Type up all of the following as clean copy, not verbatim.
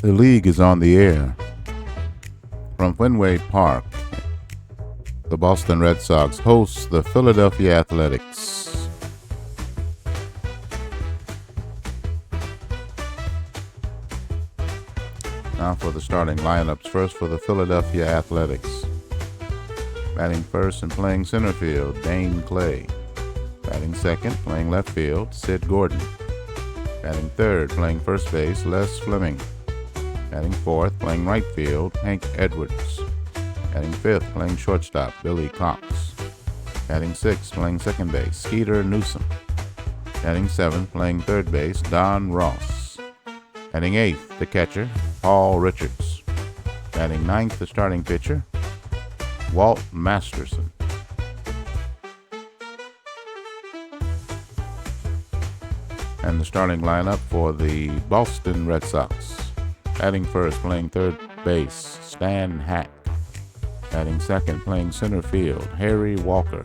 The league is on the air. From Fenway Park, the Boston Red Sox host the Philadelphia Athletics. Now for the starting lineups. First for the Philadelphia Athletics. Batting first and playing center field, Dane Clay. Batting second, playing left field, Sid Gordon. Batting third, playing first base, Les Fleming. Batting fourth, playing right field, Hank Edwards. Batting fifth, playing shortstop, Billy Cox. Batting sixth, playing second base, Skeeter Newsom. Batting seventh, playing third base, Don Ross. Batting eighth, the catcher, Paul Richards. Batting ninth, the starting pitcher, Walt Masterson. And the starting lineup for the Boston Red Sox. Batting first, playing third base, Stan Hack. Batting second, playing center field, Harry Walker.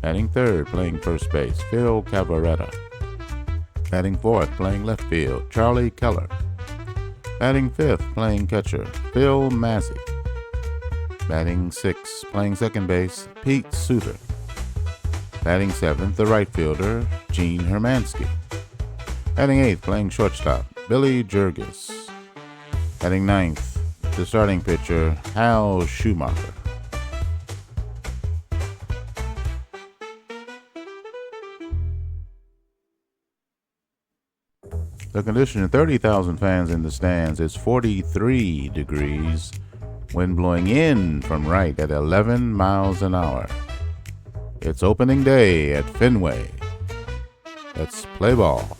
Batting third, playing first base, Phil Cavarretta. Batting fourth, playing left field, Charlie Keller. Batting fifth, playing catcher, Phil Mazzei. Batting sixth, playing second base, Pete Suter. Batting seventh, the right fielder, Gene Hermansky. Batting eighth, playing shortstop, Billy Jurgis. Batting ninth, the starting pitcher, Hal Schumacher. The condition, 30,000 fans in the stands, is 43 degrees. Wind blowing in from right at 11 miles an hour. It's opening day at Fenway. Let's play ball.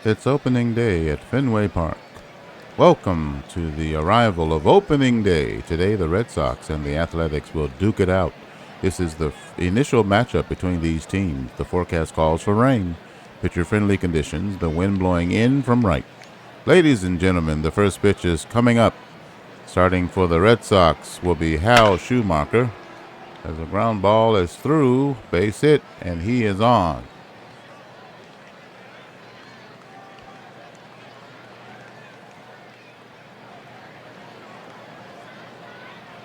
It's opening day at Fenway Park. Welcome to the arrival of opening day. Today the Red Sox and the Athletics will duke it out. This is the initial matchup between these teams. The forecast calls for rain. Pitcher-friendly conditions, the wind blowing in from right. Ladies and gentlemen, the first pitch is coming up. Starting for the Red Sox will be Hal Schumacher. As the ground ball is through, base hit, and he is on.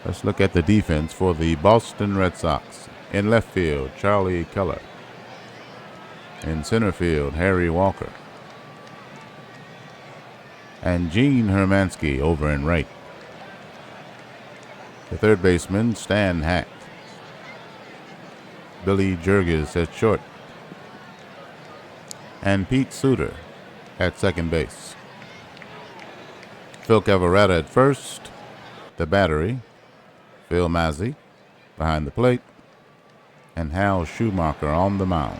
Let's look at the defense for the Boston Red Sox. In left field, Charlie Keller. In center field, Harry Walker. And Gene Hermansky over in right. The third baseman, Stan Hack. Billy Jurgis at short. And Pete Suter at second base. Phil Cavarretta at first. The battery, Phil Mazzei behind the plate, and Hal Schumacher on the mound.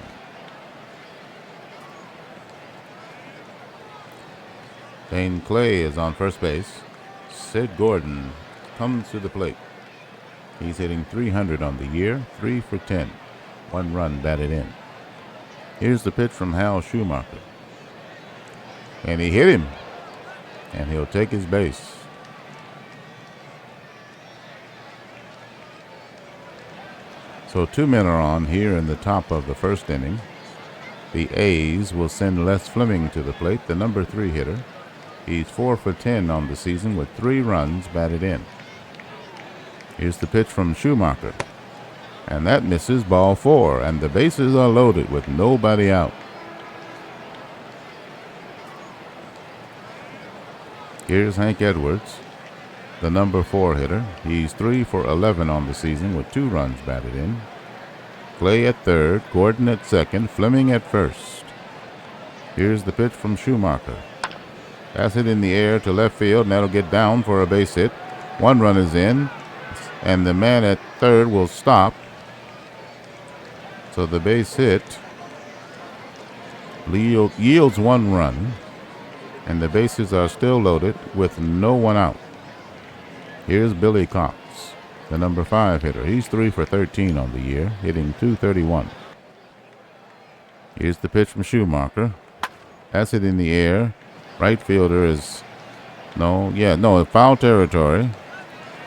Dane Clay is on first base. Sid Gordon comes to the plate. He's hitting .300 on the year, 3 for 10. 1 run batted in. Here's the pitch from Hal Schumacher. And he hit him. And he'll take his base. So 2 men are on here in the top of the first inning. The A's will send Les Fleming to the plate, the number 3 hitter. He's 4 for 10 on the season with 3 runs batted in. Here's the pitch from Schumacher. And that misses, ball 4, and the bases are loaded with nobody out. Here's Hank Edwards, the number 4 hitter. He's 3 for 11 on the season with 2 runs batted in. Clay at third, Gordon at second, Fleming at first. Here's the pitch from Schumacher. Pass it in the air to left field, and that'll get down for a base hit. 1 run is in, and the man at third will stop. So the base hit yields 1 run, and the bases are still loaded with no one out. Here's Billy Cox, the number 5 hitter. He's 3 for 13 on the year, hitting .231. Here's the pitch from Schumacher. That's it in the air. Right fielder is foul territory.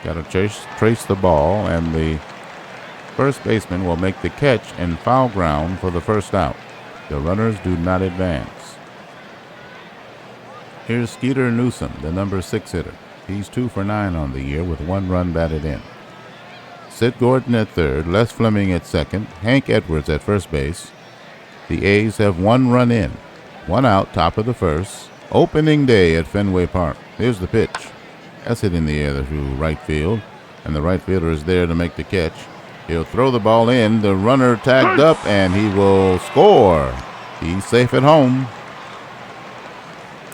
Got to trace the ball, and the first baseman will make the catch and foul ground for the first out. The runners do not advance. Here's Skeeter Newsom, the number 6 hitter. He's 2 for 9 on the year with 1 run batted in. Sid Gordon at third, Les Fleming at second, Hank Edwards at first base. The A's have 1 run in, 1 out, top of the first. Opening day at Fenway Park. Here's the pitch. That's hit in the air to right field, and the right fielder is there to make the catch. He'll throw the ball in. The runner tagged up, and he will score. He's safe at home.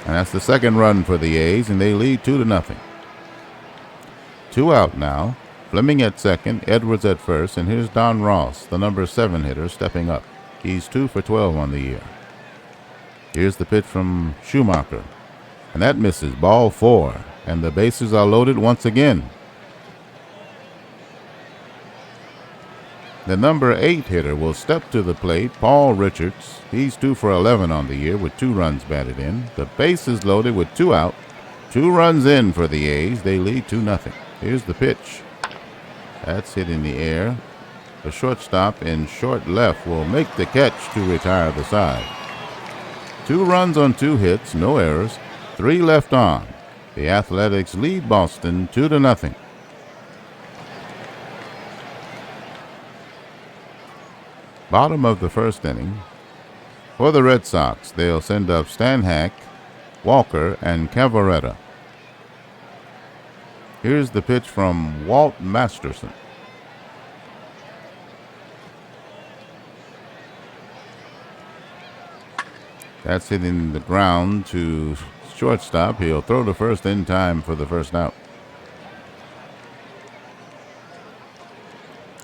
And that's the second run for the A's, and they lead 2-0. 2 out now. Fleming at second, Edwards at first, and here's Don Ross, the number 7 hitter, stepping up. He's 2 for 12 on the year. Here's the pitch from Schumacher, and that misses, ball 4, and the bases are loaded once again. The number 8 hitter will step to the plate, Paul Richards. He's 2 for 11 on the year with 2 runs batted in. The base is loaded with 2 out. 2 runs in for the A's. They lead 2-0. Here's the pitch. That's hit in the air. The shortstop in short left will make the catch to retire the side. 2 runs on 2 hits, no errors, 3 left on. The Athletics lead Boston 2-0. Bottom of the first inning. For the Red Sox, they'll send up Stan Hack, Walker, and Cavaretta. Here's the pitch from Walt Masterson. That's hitting the ground to shortstop. He'll throw to first in time for the first out.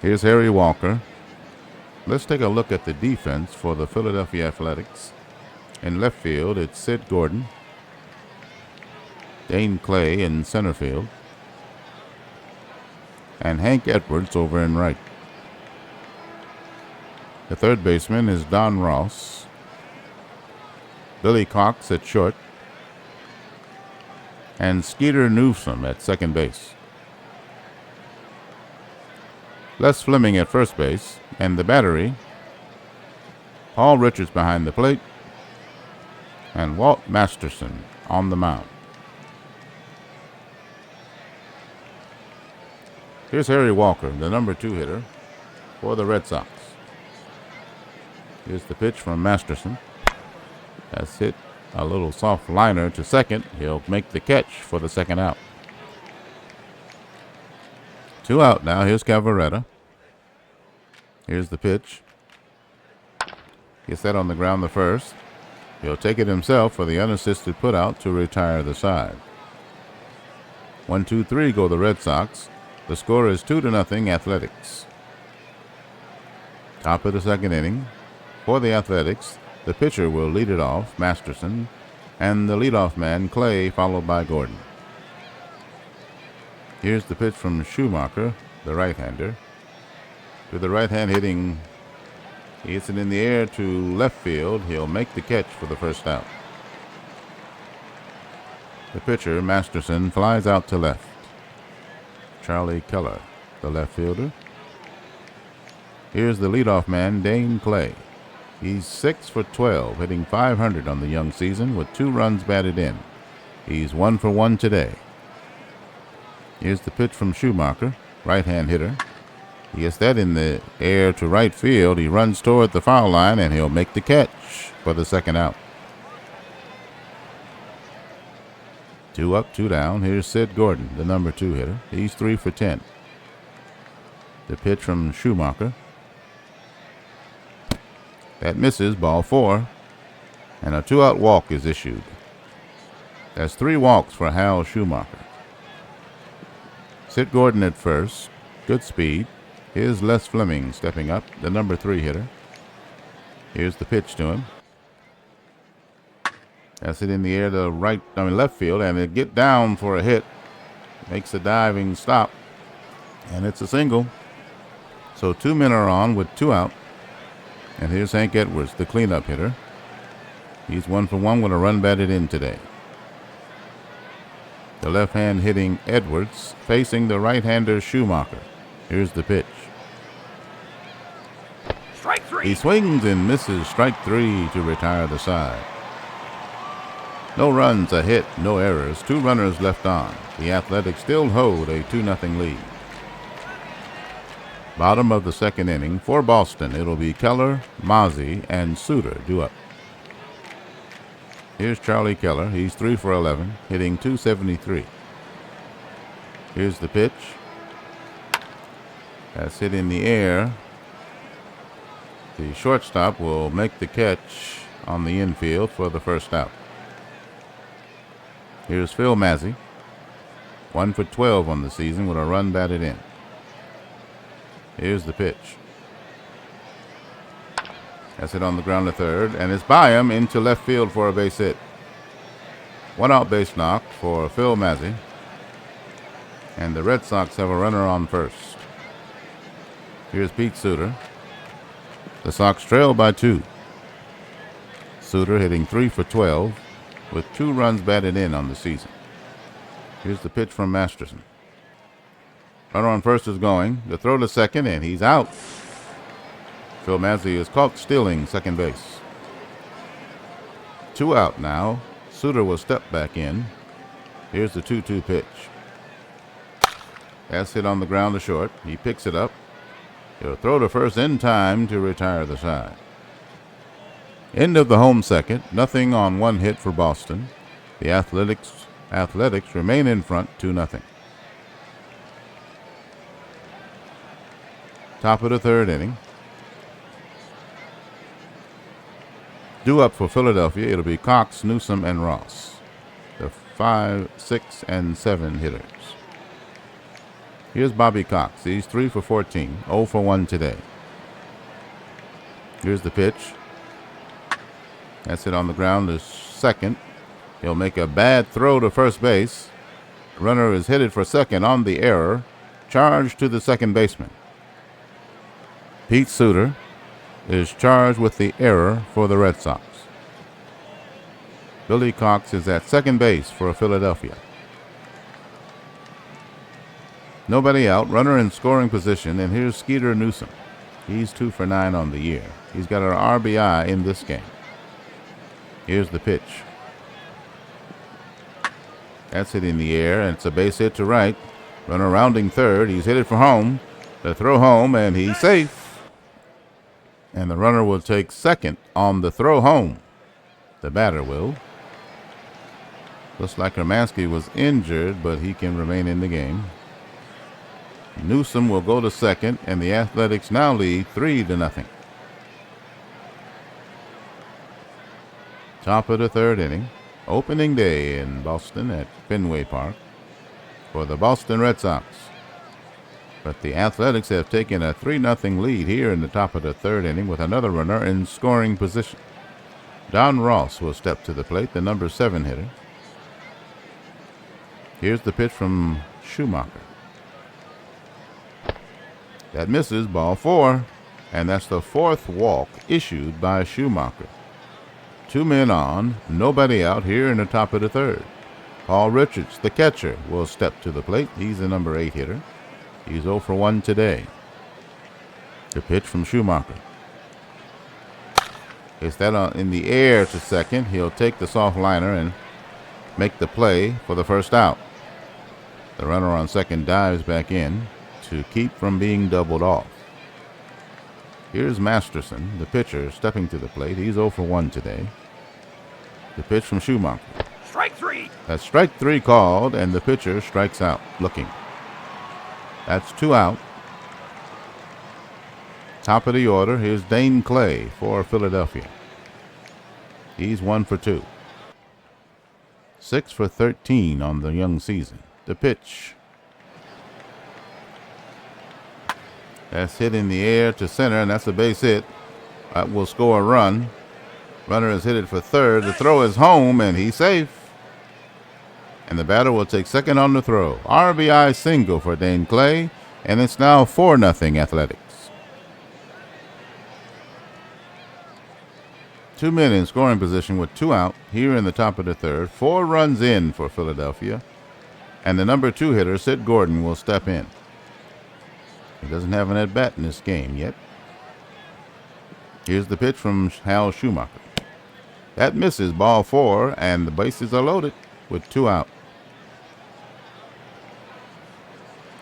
Here's Harry Walker. Let's take a look at the defense for the Philadelphia Athletics. In left field, it's Sid Gordon, Dane Clay in center field, and Hank Edwards over in right. The third baseman is Don Ross, Billy Cox at short, and Skeeter Newsom at second base. Les Fleming at first base, and the battery, Paul Richards behind the plate, and Walt Masterson on the mound. Here's Harry Walker, the number 2 hitter for the Red Sox. Here's the pitch from Masterson. That's hit a little soft liner to second. He'll make the catch for the second out. 2 out now. Here's Cavaretta. Here's the pitch. Gets that on the ground the first. He'll take it himself for the unassisted putout to retire the side. 1-2-3 go the Red Sox. The score is 2-0 Athletics. Top of the second inning. For the Athletics, the pitcher will lead it off, Masterson, and the leadoff man, Clay, followed by Gordon. Here's the pitch from Schumacher, the right-hander. To the right-hand hitting, he hits it in the air to left field. He'll make the catch for the first out. The pitcher, Masterson, flies out to left. Charlie Keller, the left fielder. Here's the leadoff man, Dane Clay. He's 6 for 12, hitting .500 on the young season with 2 runs batted in. He's 1 for 1 today. Here's the pitch from Schumacher, right-hand hitter. He gets that in the air to right field. He runs toward the foul line, and he'll make the catch for the second out. 2 up, 2 down. Here's Sid Gordon, the number 2 hitter. He's 3 for 10. The pitch from Schumacher. That misses, ball 4, and a 2-out walk is issued. That's 3 walks for Hal Schumacher. Sid Gordon at first, good speed. Here's Les Fleming stepping up, the number 3 hitter. Here's the pitch to him. That's it in the air to left field, and it get down for a hit. Makes a diving stop, and it's a single. So 2 men are on with 2 out. And here's Hank Edwards, the cleanup hitter. He's 1 for 1 with a run batted in today. The left-hand hitting Edwards facing the right-hander Schumacher. Here's the pitch. Strike 3. He swings and misses. Strike 3 to retire the side. No runs, a hit, no errors. 2 runners left on. The Athletics still hold a 2-0 lead. Bottom of the second inning for Boston. It'll be Keller, Mazzi, and Suter due up. Here's Charlie Keller. He's 3 for 11, hitting .273. Here's the pitch. That's hit in the air. The shortstop will make the catch on the infield for the first out. Here's Phil Mazzi, 1 for 12 on the season with a run batted in. Here's the pitch. That's it on the ground to third, and it's by him into left field for a base hit. 1 out base knock for Phil Mazzi, and the Red Sox have a runner on first. Here's Pete Suter. The Sox trail by 2. Suter hitting 3 for 12 with 2 runs batted in on the season. Here's the pitch from Masterson. Runner on first is going. The throw to second, and he's out. Phil Mazzi is caught stealing second base. 2 out now. Suter will step back in. Here's the 2-2 pitch. That's hit on the ground to short. He picks it up. He'll throw to first in time to retire the side. End of the home second. Nothing on 1 hit for Boston. The Athletics remain in front 2-0. Top of the third inning. Due up for Philadelphia, it'll be Cox, Newsom, and Ross, the 5, 6, and 7 hitters. Here's Bobby Cox. He's 3 for 14, 0 for 1 today. Here's the pitch. That's it on the ground to second. He'll make a bad throw to first base. Runner is headed for second on the error. Charged to the second baseman. Pete Suter is charged with the error for the Red Sox. Billy Cox is at second base for Philadelphia. Nobody out, runner in scoring position, and here's Skeeter Newsom. He's 2 for 9 on the year. He's got an RBI in this game. Here's the pitch. That's hit in the air, and it's a base hit to right. Runner rounding third. He's headed for home. The throw home, and he's safe. And the runner will take second on the throw home. The batter will. Looks like Hermansky was injured, but he can remain in the game. Newsom will go to second, and the Athletics now lead 3-0. Top of the third inning. Opening day in Boston at Fenway Park for the Boston Red Sox. But the Athletics have taken a 3-0 lead here in the top of the third inning with another runner in scoring position. Don Ross will step to the plate, the number 7 hitter. Here's the pitch from Schumacher. That misses, ball 4, and that's the 4th walk issued by Schumacher. 2 men on, nobody out here in the top of the third. Paul Richards, the catcher, will step to the plate. He's the number 8 hitter. He's 0 for 1 today. The pitch from Schumacher. It's that in the air to second. He'll take the soft liner and make the play for the first out. The runner on second dives back in to keep from being doubled off. Here's Masterson, the pitcher, stepping to the plate. He's 0 for 1 today. The pitch from Schumacher. Strike 3. That's strike 3 called, and the pitcher strikes out, looking. That's 2 out. Top of the order, here's Dane Clay for Philadelphia. He's 1 for 2. 6 for 13 on the young season. The pitch. That's hit in the air to center, and that's a base hit. That will score a run. Runner is headed for third. The throw is home, and he's safe. And the batter will take second on the throw. RBI single for Dane Clay, and it's now 4-0 Athletics. 2 men in scoring position with 2 out here in the top of the third. 4 runs in for Philadelphia, and the number 2 hitter, Sid Gordon, will step in. He doesn't have an at-bat in this game yet. Here's the pitch from Hal Schumacher. That misses, ball 4, and the bases are loaded with 2 out.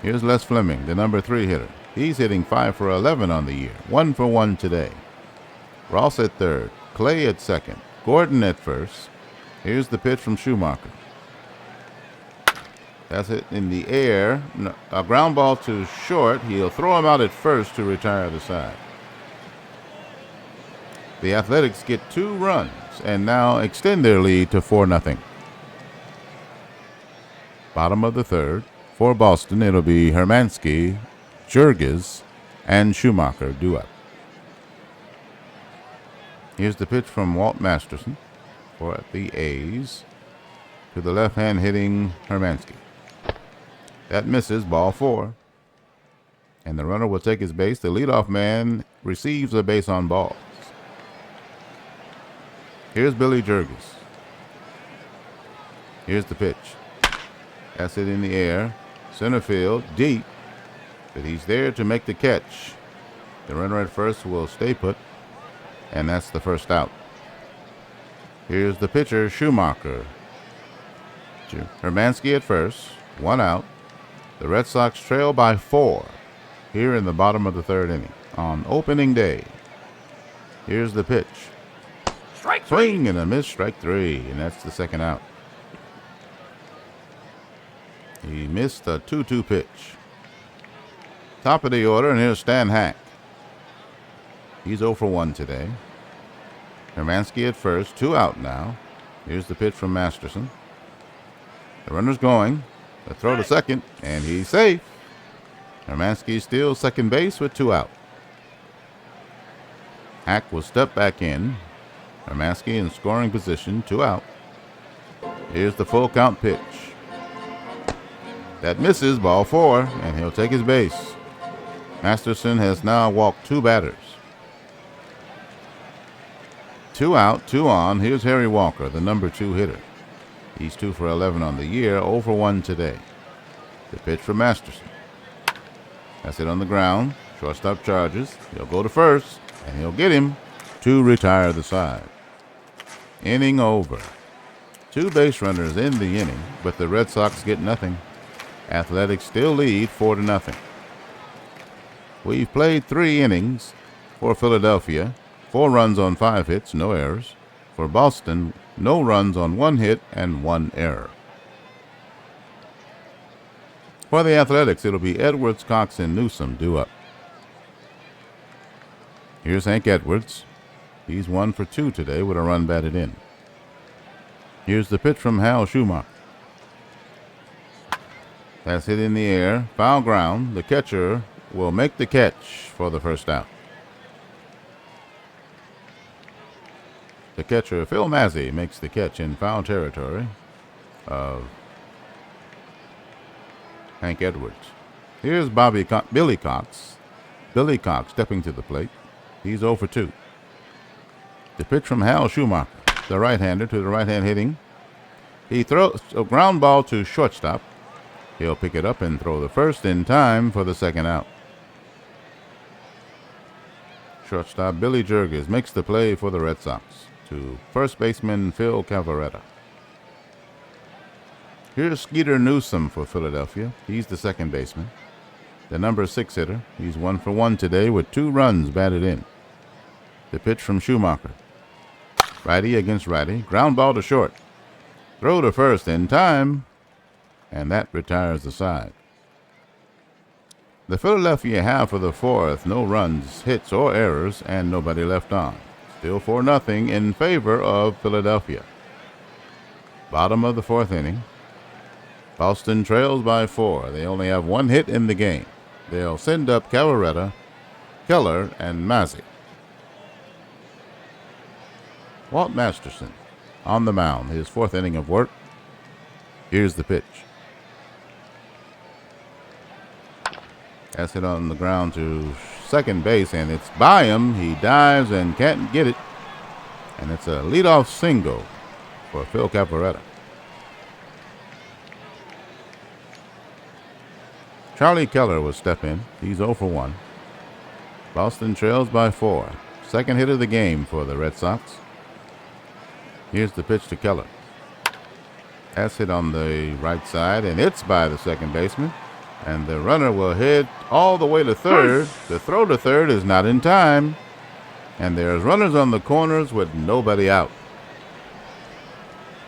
Here's Les Fleming, the number 3 hitter. He's hitting 5 for 11 on the year, 1 for 1 today. Ross at third, Clay at second, Gordon at first. Here's the pitch from Schumacher. That's it in the air. A ground ball to short. He'll throw him out at first to retire the side. The Athletics get 2 runs and now extend their lead to 4-0. Bottom of the third. For Boston, it'll be Hermansky, Jurges, and Schumacher due up. Here's the pitch from Walt Masterson for the A's to the left-hand hitting Hermansky. That misses, ball 4. And the runner will take his base. The leadoff man receives a base on balls. Here's Billy Jurges. Here's the pitch. That's it in the air. Center field, deep. But he's there to make the catch. The runner at first will stay put. And that's the first out. Here's the pitcher, Schumacher. Hermansky at first. 1 out. The Red Sox trail by 4 here in the bottom of the third inning on opening day. Here's the pitch. Strike 3. Swing and a miss, strike 3, and that's the second out. He missed a 2-2 pitch. Top of the order, and here's Stan Hack. He's 0 for 1 today. Hermansky at first, 2 out now. Here's the pitch from Masterson. The runner's going. The throw to second, and he's safe. Hermansky steals second base with 2 out. Hack will step back in. Hermansky in scoring position, 2 out. Here's the full count pitch. That misses, ball 4, and he'll take his base. Masterson has now walked 2 batters. 2 out, 2 on. Here's Harry Walker, the number 2 hitter. He's 2 for 11 on the year, 0 for 1 today. The pitch from Masterson. That's it on the ground. Shortstop charges. He'll go to first, and he'll get him to retire the side. Inning over. 2 base runners in the inning, but the Red Sox get nothing. Athletics still lead 4-0. We've played 3 innings for Philadelphia. 4 runs on 5 hits, no errors. For Boston, no runs on 1 hit and 1 error. For the Athletics, it'll be Edwards, Cox, and Newsom due up. Here's Hank Edwards. He's 1 for 2 today with a run batted in. Here's the pitch from Hal Schumacher. That's hit in the air. Foul ground. The catcher will make the catch for the first out. The catcher, Phil Mazzei, makes the catch in foul territory of Hank Edwards. Here's Billy Cox. Billy Cox stepping to the plate. He's 0 for 2. The pitch from Hal Schumacher, the right-hander, to the right-hand hitting. He throws a ground ball to shortstop. He'll pick it up and throw the first in time for the second out. Shortstop Billy Jurges makes the play for the Red Sox to first baseman Phil Cavarretta. Here's Skeeter Newsom for Philadelphia. He's the second baseman. The number 6 hitter. He's 1 for 1 today with 2 runs batted in. The pitch from Schumacher. Righty against righty. Ground ball to short. Throw to first in time. And that retires the side. The Philadelphia have for the 4th no runs, hits, or errors, and nobody left on. Still 4-0 in favor of Philadelphia. Bottom of the 4th inning. Boston trails by 4. They only have 1 hit in the game. They'll send up Cavarretta, Keller, and Mazzei. Walt Masterson on the mound, his fourth inning of work. Here's the pitch. That's hit on the ground to second base, and it's by him. He dives and can't get it. And it's a leadoff single for Phil Cavarretta. Charlie Keller will step in. He's 0 for 1. Boston trails by 4. Second hit of the game for the Red Sox. Here's the pitch to Keller. That's hit on the right side, and it's by the second baseman. And the runner will hit all the way to third. The throw to third is not in time. And there's runners on the corners with nobody out.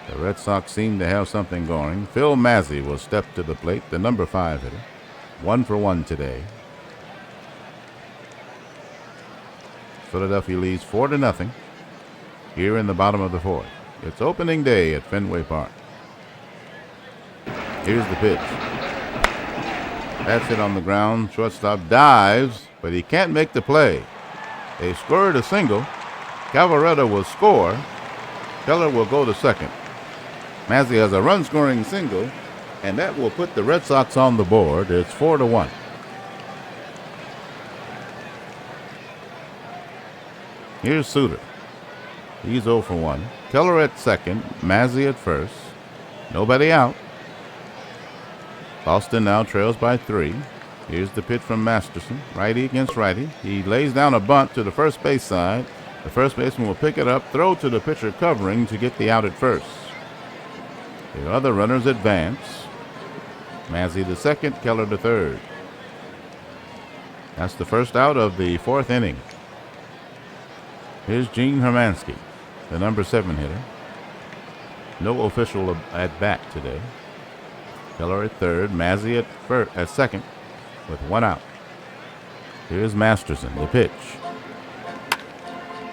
The Red Sox seem to have something going. Phil Mazzei will step to the plate, the number 5 hitter. 1 for 1 today. Philadelphia leads 4-0 here in the bottom of the fourth. It's opening day at Fenway Park. Here's the pitch. That's it on the ground. Shortstop dives, but he can't make the play. They scored a single. Cavarretta will score. Keller will go to second. Mazzei has a run-scoring single, and that will put the Red Sox on the board. It's 4-1. Here's Suter. He's 0 for 1. Keller at second. Mazzei at first. Nobody out. Boston now trails by 3. Here's the pitch from Masterson. Righty against righty. He lays down a bunt to the first base side. The first baseman will pick it up, throw to the pitcher covering to get the out at first. The other runners advance. Mazzei to second, Keller to third. That's the first out of the fourth inning. Here's Gene Hermansky, the number 7 hitter. No official at bat today. Keller at third, Mazzei at second with 1 out. Here's Masterson, the pitch.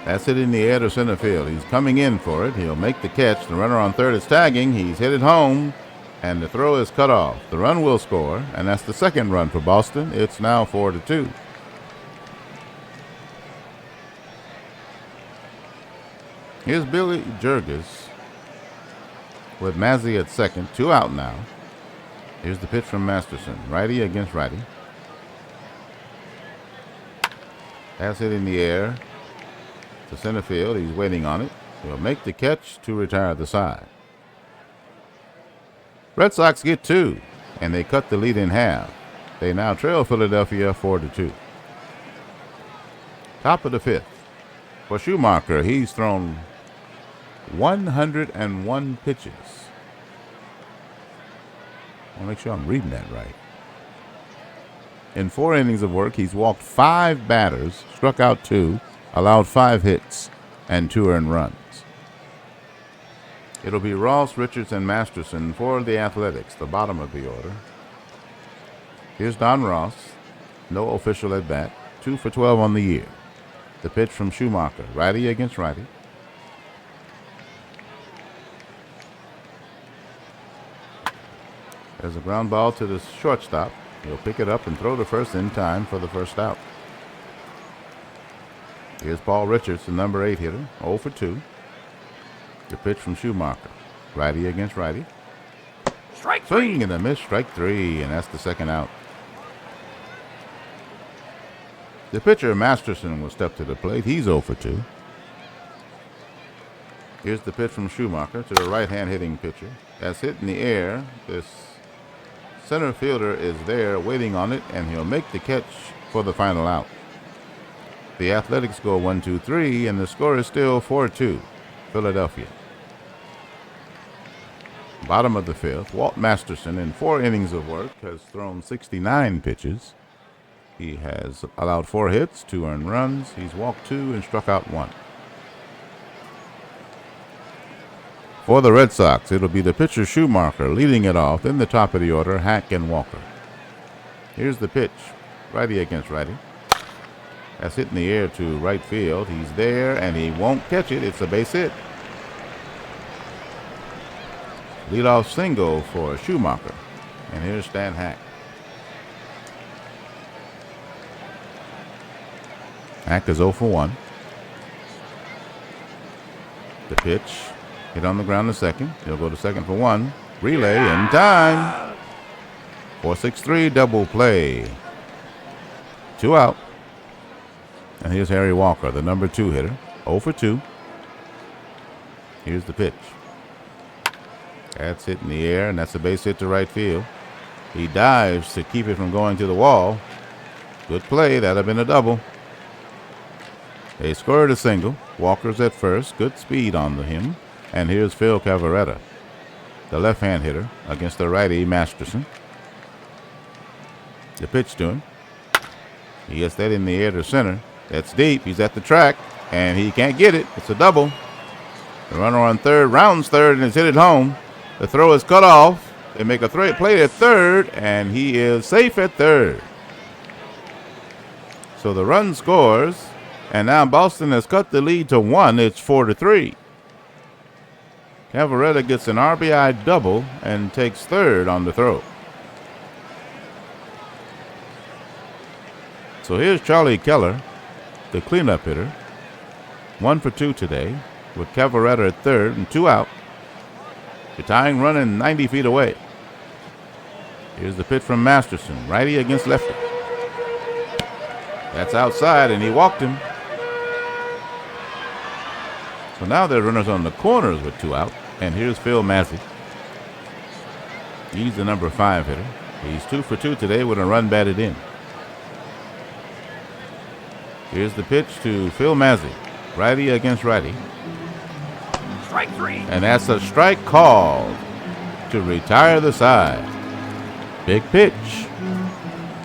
That's it in the air to center field. He's coming in for it. He'll make the catch. The runner on third is tagging. He's hit it home, and the throw is cut off. The run will score, and that's the second run for Boston. It's now 4-2. Here's Billy Jurges with Mazzei at second. 2 out now. Here's the pitch from Masterson. Righty against righty. That's it in the air to center field. He's waiting on it. He'll make the catch to retire the side. Red Sox get 2, and they cut the lead in half. They now trail Philadelphia 4-2. Top of the 5th. For Schumacher, he's thrown 101 pitches. I want to make sure I'm reading that right. In 4 innings of work, he's walked 5 batters, struck out 2, allowed 5 hits, and 2 earned runs. It'll be Ross, Richards, and Masterson for the Athletics, the bottom of the order. Here's Don Ross, no official at bat, 2 for 12 on the year. The pitch from Schumacher, righty against righty. There's a ground ball to the shortstop. He'll pick it up and throw to first in time for the first out. Here's Paul Richards, the number 8 hitter, 0 for 2. The pitch from Schumacher, righty against righty. Strike 3. Swing and a miss, strike 3, and that's the second out. The pitcher, Masterson, will step to the plate. He's 0 for 2. Here's the pitch from Schumacher to the right-hand hitting pitcher. That's hit in the air. This center fielder is there waiting on it, and he'll make the catch for the final out. The Athletics go 1-2-3, and the score is still 4-2, Philadelphia. Bottom of the 5th, Walt Masterson, in 4 innings of work, has thrown 69 pitches. He has allowed 4 hits, 2 earned runs. He's walked 2 and struck out 1. For the Red Sox, it'll be the pitcher Schumacher leading it off. In the top of the order, Hack and Walker. Here's the pitch, righty against righty. That's hit in the air to right field. He's there, and he won't catch it. It's a base hit. Leadoff single for Schumacher. And here's Stan Hack. Hack is 0 for 1. The pitch hit on the ground to second. He'll go to second for one. Relay in time. 4-6-3 double play. 2 out. And here's Harry Walker, the number 2 hitter. 0 for 2. Here's the pitch. That's hit in the air, and that's a base hit to right field. He dives to keep it from going to the wall. Good play. That'd have been a double. They scored a single. Walker's at first. Good speed on him. And here's Phil Cavarretta, the left-hand hitter, against the righty Masterson. The pitch to him. He gets that in the air to center. That's deep. He's at the track, and he can't get it. It's a double. The runner on third rounds third and is hit it home. The throw is cut off. They make a play at third, and he is safe at third. So the run scores, and now Boston has cut the lead to 1. It's 4-3. Cavarretta gets an RBI double and takes third on the throw. So here's Charlie Keller, the cleanup hitter. 1 for 2 today with Cavarretta at third and 2 out. The tying run in 90 feet away. Here's the pitch from Masterson, righty against lefty. That's outside, and he walked him. So now there are runners on the corners with 2 out. And here's Phil Mazzei. He's the number 5 hitter. He's 2 for 2 today with a run batted in. Here's the pitch to Phil Mazzei, righty against righty. Strike 3. And that's a strike called to retire the side. Big pitch.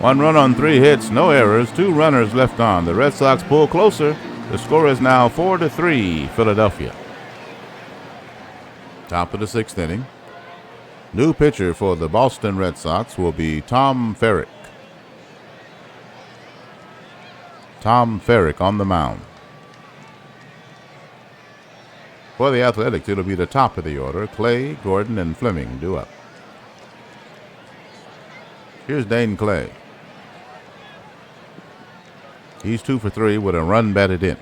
1 run on 3 hits, no errors, 2 runners left on. The Red Sox pull closer. The score is now 4-3 Philadelphia. Top of the 6th inning. New pitcher for the Boston Red Sox will be Tom Ferrick. Tom Ferrick on the mound. For the Athletics, it'll be the top of the order. Clay, Gordon, and Fleming due up. Here's Dane Clay. He's 2 for 3 with a run batted in.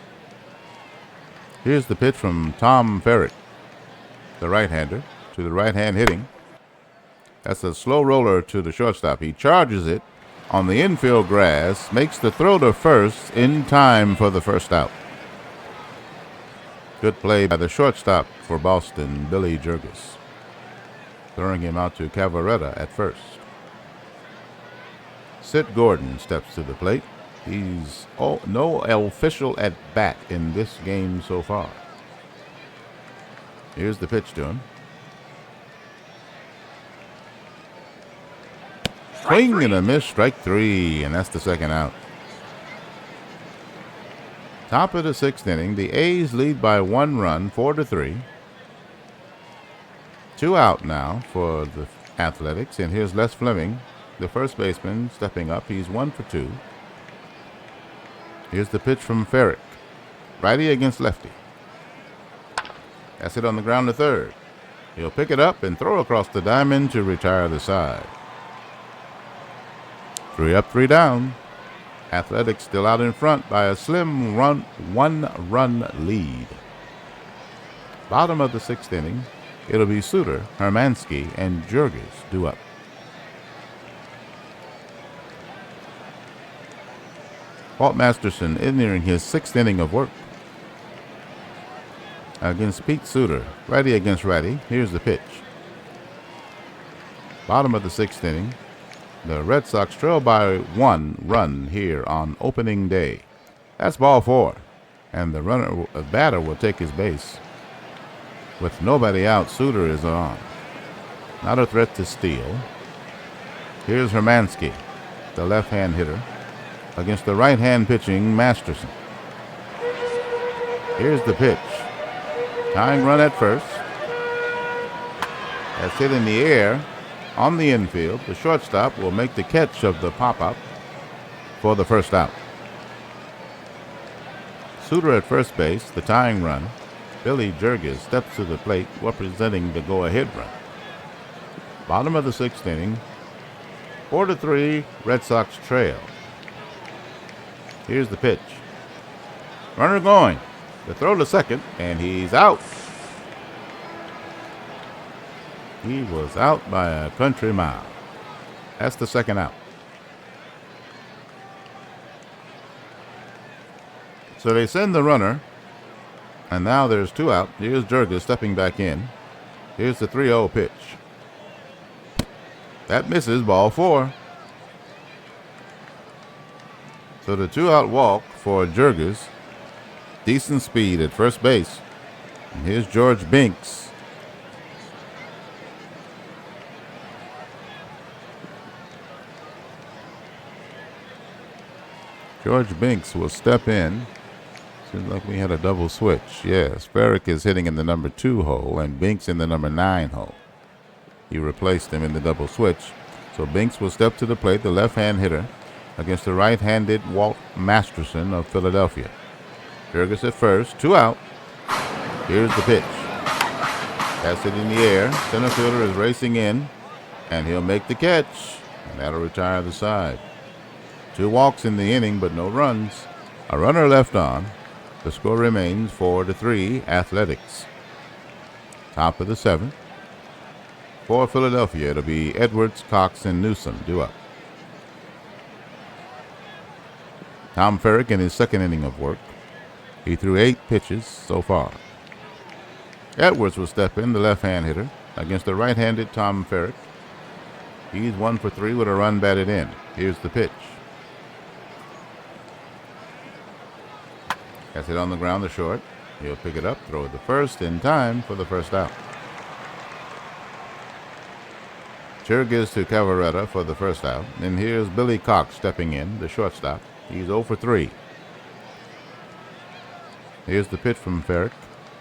Here's the pitch from Tom Ferrick, the right-hander, to the right-hand hitting. That's a slow roller to the shortstop. He charges it on the infield grass, makes the throw to first in time for the first out. Good play by the shortstop for Boston, Billy Jurgis. Throwing him out to Cavarretta at first. Sid Gordon steps to the plate. He's no official at bat in this game so far. Here's the pitch to him. Swing and a miss, strike 3, and that's the second out. Top of the 6th inning, the A's lead by 1 run, 4-3. 2 out now for the Athletics, and here's Les Fleming, the first baseman, stepping up. He's 1 for 2. Here's the pitch from Ferrick, righty against lefty. That's it on the ground to third. He'll pick it up and throw across the diamond to retire the side. 3 up, 3 down. Athletics still out in front by a slim 1-run lead. Bottom of the 6th inning, it'll be Suter, Hermansky, and Jurgis due up. Walt Masterson entering his 6th inning of work against Pete Suter, righty against righty. Here's the pitch. Bottom of the 6th inning. The Red Sox trail by 1 run here on opening day. That's ball 4. And the batter will take his base. With nobody out, Suter is on. Not a threat to steal. Here's Hermansky, the left-hand hitter, against the right-hand pitching Masterson. Here's the pitch. Tying run at first. That's hit in the air on the infield. The shortstop will make the catch of the pop-up for the first out. Suter at first base, the tying run. Billy Jurgis steps to the plate, representing the go-ahead run. Bottom of the 6th inning. 4-3, Red Sox trail. Here's the pitch. Runner going. The throw to second, and he's out. He was out by a country mile. That's the second out. So they send the runner, and now there's 2 out. Here's Jurges stepping back in. Here's the 3-0 pitch. That misses, ball 4. So the 2-out walk for Jurges. Decent speed at first base. And here's George Binks. George Binks will step in. Seems like we had a double switch. Yes, Ferrick is hitting in the number 2 hole and Binks in the number 9 hole. He replaced him in the double switch. So Binks will step to the plate, the left-hand hitter, against the right-handed Walt Masterson of Philadelphia. Jurges at first, 2 out. Here's the pitch. That's it in the air. Center fielder is racing in, and he'll make the catch, and that'll retire the side. 2 walks in the inning, but no runs. A runner left on. The score remains 4-3 Athletics. Top of the 7th. For Philadelphia, it'll be Edwards, Cox, and Newsom due up. Tom Ferrick in his second inning of work. He threw 8 pitches so far. Edwards will step in, the left-hand hitter, against the right-handed Tom Ferrick. He's 1 for 3 with a run batted in. Here's the pitch. That's it on the ground, the short. He'll pick it up, throw it to first in time for the first out. Jurges to Cavaretta for the first out. And here's Billy Cox stepping in, the shortstop. He's 0 for 3. Here's the pitch from Ferrick.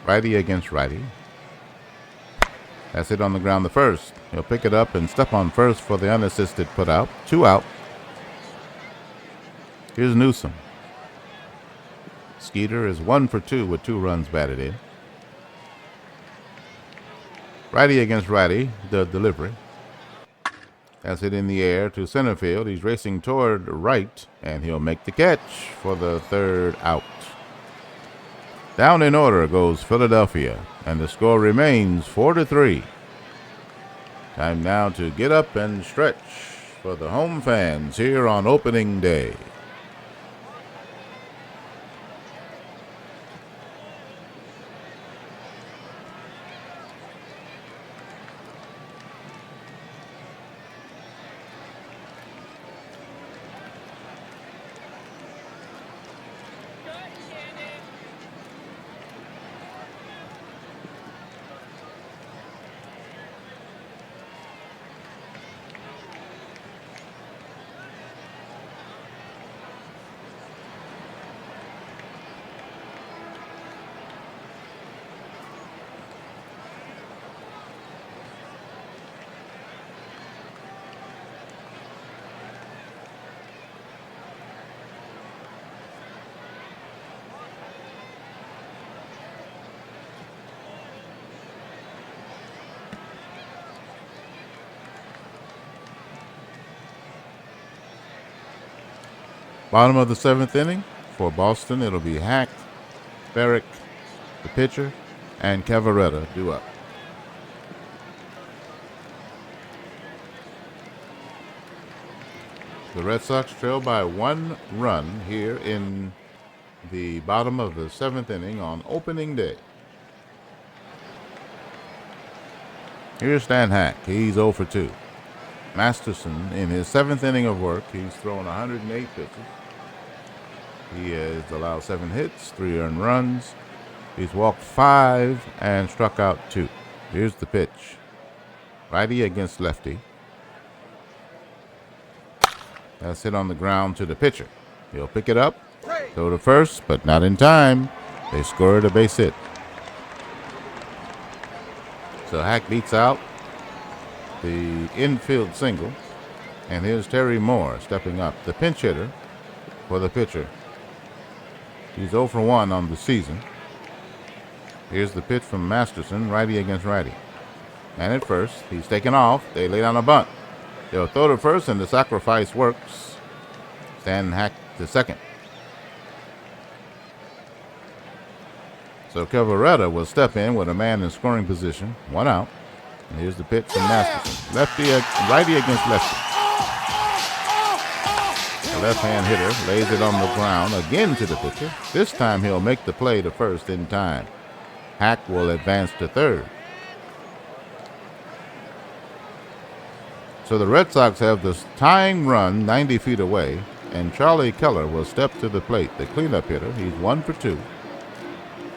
Righty against righty. That's it on the ground, the first. He'll pick it up and step on first for the unassisted put out. 2 out. Here's Newsom. Skeeter is 1 for 2 with 2 runs batted in. Righty against righty, the delivery. That's it in the air to center field. He's racing toward right, and he'll make the catch for the 3rd out. Down in order goes Philadelphia, and the score remains 4-3. Time now to get up and stretch for the home fans here on opening day. Bottom of the 7th inning for Boston, it'll be Hack, Ferrick, the pitcher, and Cavaretta due up. The Red Sox trail by 1 run here in the bottom of the 7th inning on opening day. Here's Stan Hack. He's 0 for 2. Masterson, in his 7th inning of work, he's thrown 108 pitches. He has allowed 7 hits, 3 earned runs. He's walked 5 and struck out 2. Here's the pitch. Righty against lefty. That's hit on the ground to the pitcher. He'll pick it up, throw to first, but not in time. They scored a base hit. So Hack beats out the infield single. And here's Terry Moore stepping up, the pinch hitter for the pitcher. He's 0 for 1 on the season. Here's the pitch from Masterson, righty against righty. And at first, he's taken off. They lay down a bunt. They'll throw to first, and the sacrifice works. Stan Hack to second. So Cavaretta will step in with a man in scoring position. 1 out. And here's the pitch from Masterson. Righty against lefty. The left-hand hitter lays it on the ground again to the pitcher. This time he'll make the play to first in time. Hack will advance to third. So the Red Sox have the tying run 90 feet away, and Charlie Keller will step to the plate, the cleanup hitter. He's 1 for 2.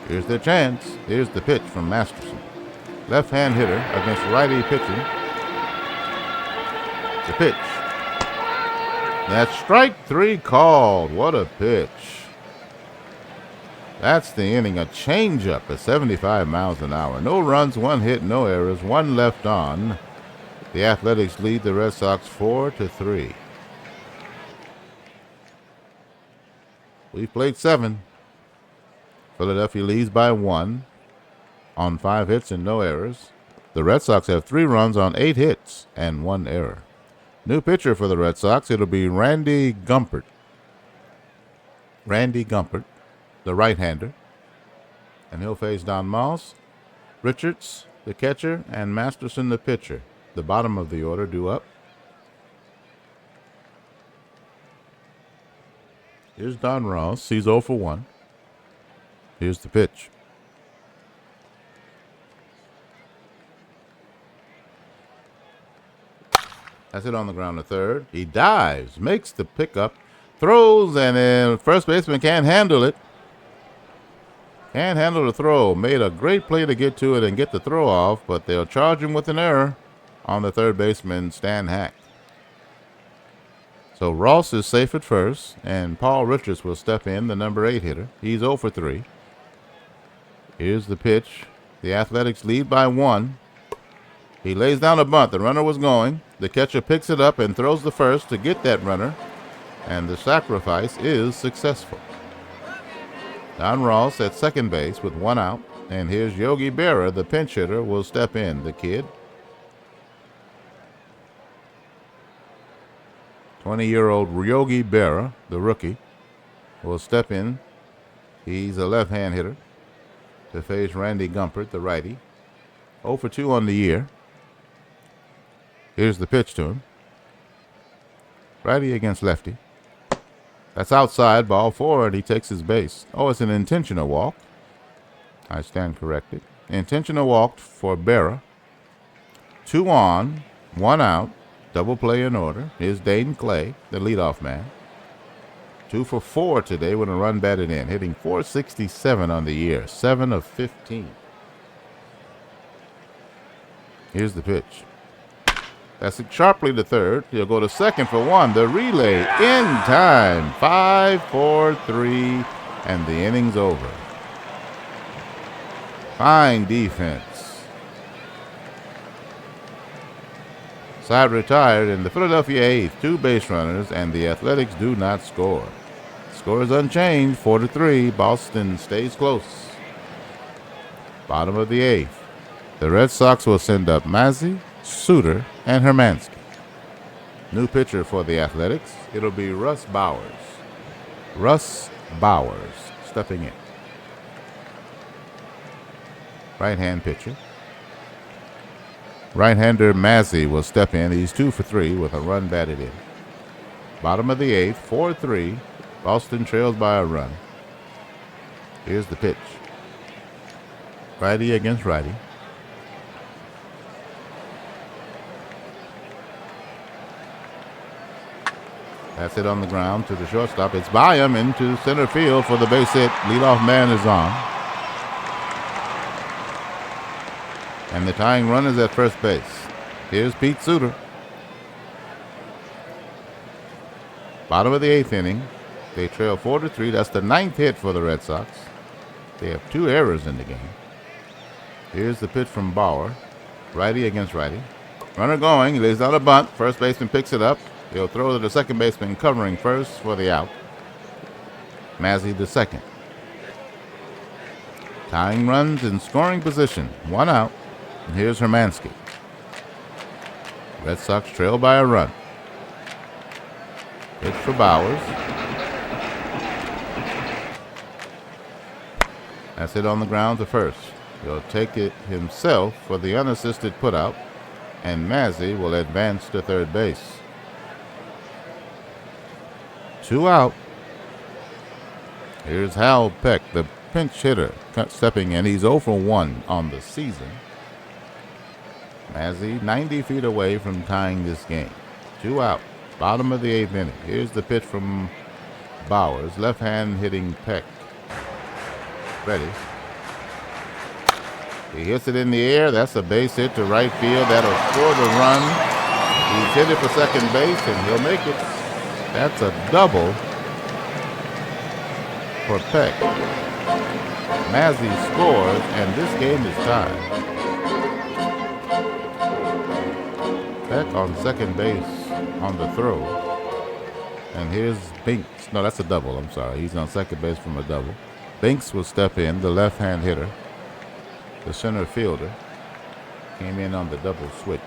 Here's their chance. Here's the pitch from Masterson. Left-hand hitter against righty pitching. The pitch. That's strike 3 called. What a pitch. That's the inning. A changeup at 75 miles an hour. No runs, 1 hit, no errors, 1 left on. The Athletics lead the Red Sox 4-3. We've played 7. Philadelphia leads by 1 on 5 hits and no errors. The Red Sox have 3 runs on 8 hits and 1 error. New pitcher for the Red Sox, it'll be Randy Gumpert. Randy Gumpert, the right-hander. And he'll face Don Moss, Richards, the catcher, and Masterson, the pitcher. The bottom of the order due up. Here's Don Ross. He's 0 for 1. Here's the pitch. That's it on the ground to third. He dives, makes the pickup, throws, and then first baseman can't handle it. Can't handle the throw. Made a great play to get to it and get the throw off, but they'll charge him with an error on the third baseman, Stan Hack. So Ross is safe at first, and Paul Richards will step in, the number 8 hitter. He's 0 for 3. Here's the pitch. The Athletics lead by 1. He lays down a bunt. The runner was going. The catcher picks it up and throws the first to get that runner, and the sacrifice is successful. Don Ross at second base with 1 out, and here's Yogi Berra, the pinch hitter, will step in, the kid. 20-year-old Yogi Berra, the rookie, will step in. He's a left-hand hitter to face Randy Gumpert, the righty. 0 for 2 on the year. Here's the pitch to him. Righty against lefty. That's outside, ball 4, and he takes his base. Oh, it's an intentional walk. I stand corrected. Intentional walk for Berra. 2 on, 1 out. Double play in order. Here's Dayton Clay, the leadoff man. 2 for 4 today with a run batted in, hitting .467 on the year, 7 of 15. Here's the pitch. That's it sharply to third. He'll go to second for 1. The relay in time. 5, 4, 3, and the inning's over. Fine defense. Side retired, and the Philadelphia 8th, 2 base runners, and the Athletics do not score. Score is unchanged, 4-3. Boston stays close. Bottom of the 8th. The Red Sox will send up Mazzy, Suter, and Hermansky. New pitcher for the Athletics, it'll be Russ Bowers. Russ Bowers stepping in. Right-hand pitcher. Right-hander Mazzy will step in. He's 2 for 3 with a run batted in. Bottom of the 8th, 4-3. Boston trails by a run. Here's the pitch. Righty against righty. That's it on the ground to the shortstop. It's by him into center field for the base hit. Leadoff man is on. And the tying run is at first base. Here's Pete Suter. Bottom of the 8th inning. They trail 4-3. That's the 9th hit for the Red Sox. They have 2 errors in the game. Here's the pitch from Bauer. Righty against righty. Runner going. He lays out a bunt. First baseman picks it up. He'll throw to the second baseman covering first for the out. Mazzy the second. Tying runs in scoring position. 1 out. And here's Hermansky. Red Sox trail by a run. Pitch for Bowers. That's it on the ground to first. He'll take it himself for the unassisted putout, and Mazzy will advance to third base. 2 out. Here's Hal Peck, the pinch hitter, stepping in. He's 0 for 1 on the season. Mazzy 90 feet away from tying this game. 2 out. Bottom of the 8th inning. Here's the pitch from Bowers. Left hand hitting Peck. Ready. He hits it in the air. That's a base hit to right field. That'll score the run. He's hit it for second base, and he'll make it. That's a double for Peck. Mazzy scores, and this game is tied. Peck on second base on the throw. And here's Binks. No, that's a double. I'm sorry. He's on second base from a double. Binks will step in, the left-hand hitter. The center fielder came in on the double switch.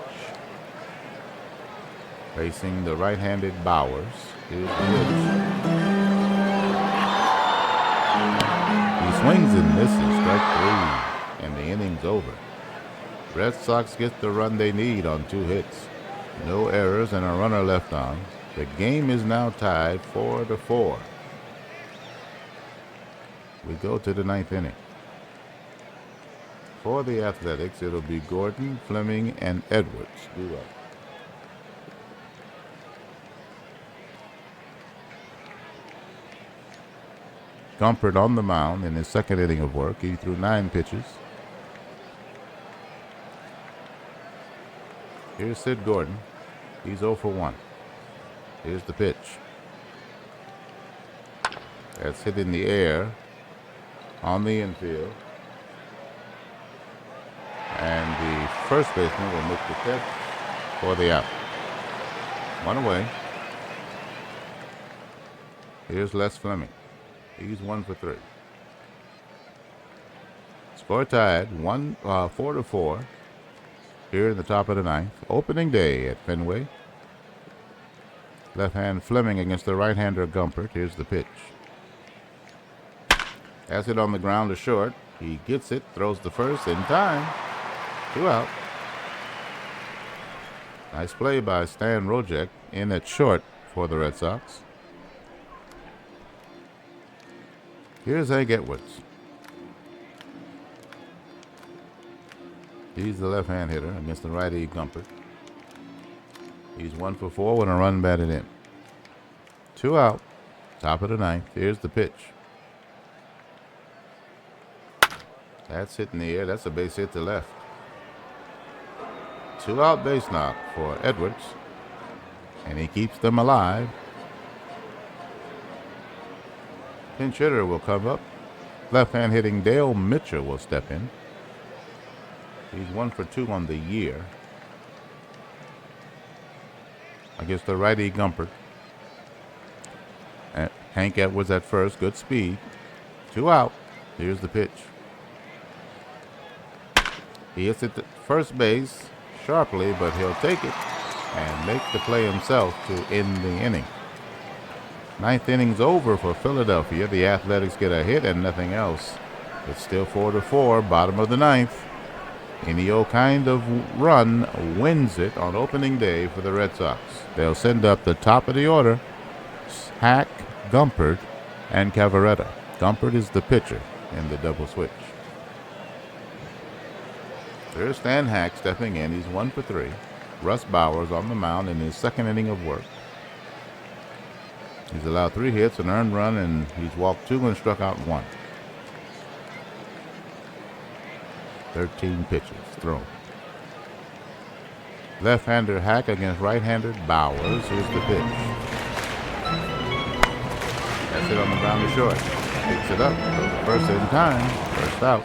Facing the right-handed Bowers. Here's the pitch. He swings and misses, strike 3, and the inning's over. Red Sox get the run they need on 2 hits. No errors and a runner left on. The game is now tied 4-4. We go to the 9th inning. For the Athletics, it'll be Gordon, Fleming, and Edwards. Do up. Gumpert on the mound in his second inning of work. He threw 9 pitches. Here's Sid Gordon. He's 0 for 1. Here's the pitch. That's hit in the air on the infield. And the first baseman will make the catch for the out. 1 away. Here's Les Fleming. He's 1 for 3. Score tied 4-4 here in the top of the 9th. Opening day at Fenway. Left hand Fleming against the right-hander Gumpert. Here's the pitch. Has it on the ground to short. He gets it, throws the first in time. 2 out. Nice play by Stan Rojek in at short for the Red Sox. Here's Hank Edwards. He's the left-hand hitter against the righty Gumpert. He's 1 for 4 with a run batted in. 2 out. Top of the 9th. Here's the pitch. That's hit in the air. That's a base hit to left. 2 out base knock for Edwards. And he keeps them alive. Pinch hitter will come up. Left-hand hitting Dale Mitchell will step in. He's 1 for 2 on the year against the righty Gumpert. And Hank Edwards at first. Good speed. 2 out. Here's the pitch. He hits it to first base sharply, but he'll take it and make the play himself to end the inning. 9th inning's over for Philadelphia. The Athletics get a hit and nothing else. It's still 4-4, bottom of the 9th. Any old kind of run wins it on opening day for the Red Sox. They'll send up the top of the order. Hack, Gumpert, and Cavaretta. Gumpert is the pitcher in the double switch. There's Stan Hack stepping in. He's 1 for 3. Russ Bowers on the mound in his second inning of work. He's allowed 3 hits, an earned run, and he's walked 2 and struck out 1. 13 pitches thrown. Left-hander Hack against right-hander Bowers. Here's the pitch. That's it on the ground to short. Picks it up. Goes first in time. First out.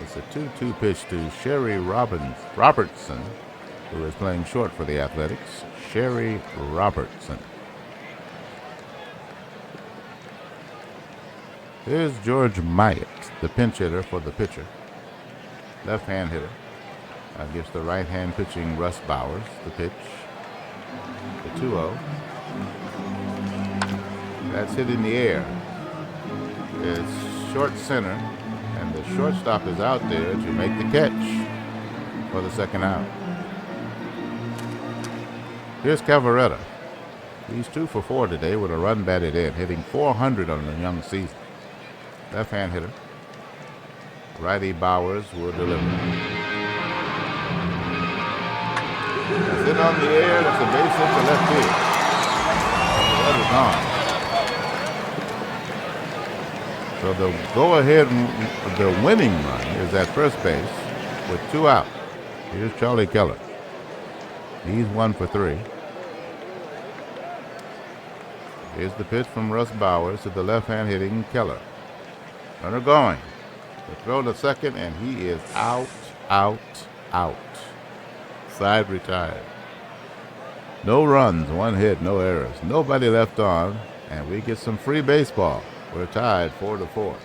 It's a 2-2 pitch to Sherry Robertson, who is playing short for the Athletics. Sherry Robertson. Here's George Myatt, the pinch hitter for the pitcher. Left-hand hitter against the right-hand pitching Russ Bowers. The pitch. The 2-0. That's hit in the air. It's short center, and the shortstop is out there to make the catch for the second out. Here's Cavaretta. He's 2 for 4 today with a run batted in, hitting .400 on the young season. Left-hand hitter. Righty Bowers will deliver. It's in on the air. That's a base hit to left field. That is on. So the go-ahead, the winning run is at first base with 2 out. Here's Charlie Keller. He's 1 for 3. Here's the pitch from Russ Bowers to the left-hand hitting Keller. Runner going. The throw to second, and he is out. Side retired. No runs, 1 hit, no errors. Nobody left on, and we get some free baseball. We're tied 4-4.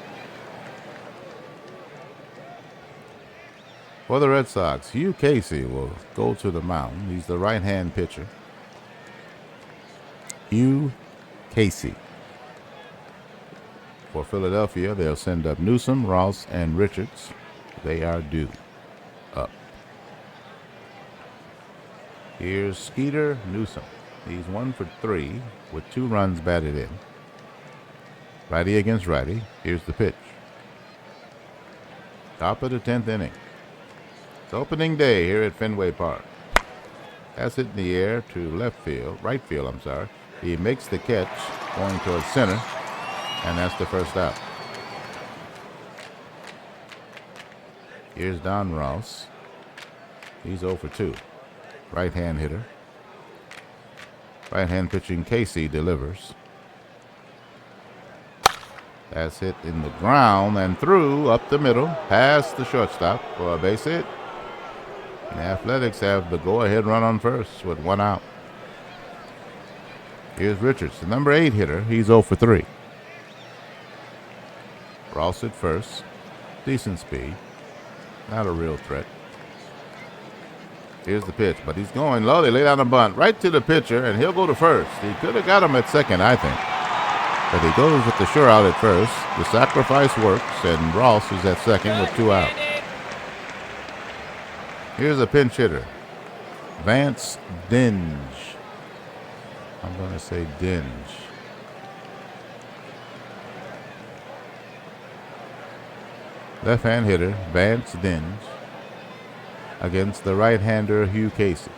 For the Red Sox, Hugh Casey will go to the mound. He's the right-hand pitcher. Hugh Casey. For Philadelphia, they'll send up Newsom, Ross, and Richards. They are due up. Here's Skeeter Newsom. He's 1 for 3 with 2 runs batted in. Righty against righty. Here's the pitch. Top of the 10th inning. It's opening day here at Fenway Park. That's it in the air to right field, I'm sorry. He makes the catch going towards center, and that's the first out. Here's Don Ross. He's 0 for 2. Right-hand hitter. Right-hand pitching Casey delivers. That's hit in the ground and through up the middle, past the shortstop for a base hit. The Athletics have the go-ahead run on first with 1 out. Here's Richards, the number 8 hitter. He's 0 for 3. Ross at first. Decent speed. Not a real threat. Here's the pitch, but he's going low. They lay down a bunt right to the pitcher, and he'll go to first. He could have got him at second, I think. But he goes with the sure out at first. The sacrifice works, and Ross is at second with 2 out. Here's a pinch hitter. Vance Dinge. I'm going to say Dinge. Left-hand hitter, Vance Dinge, against the right-hander, Hugh Casey.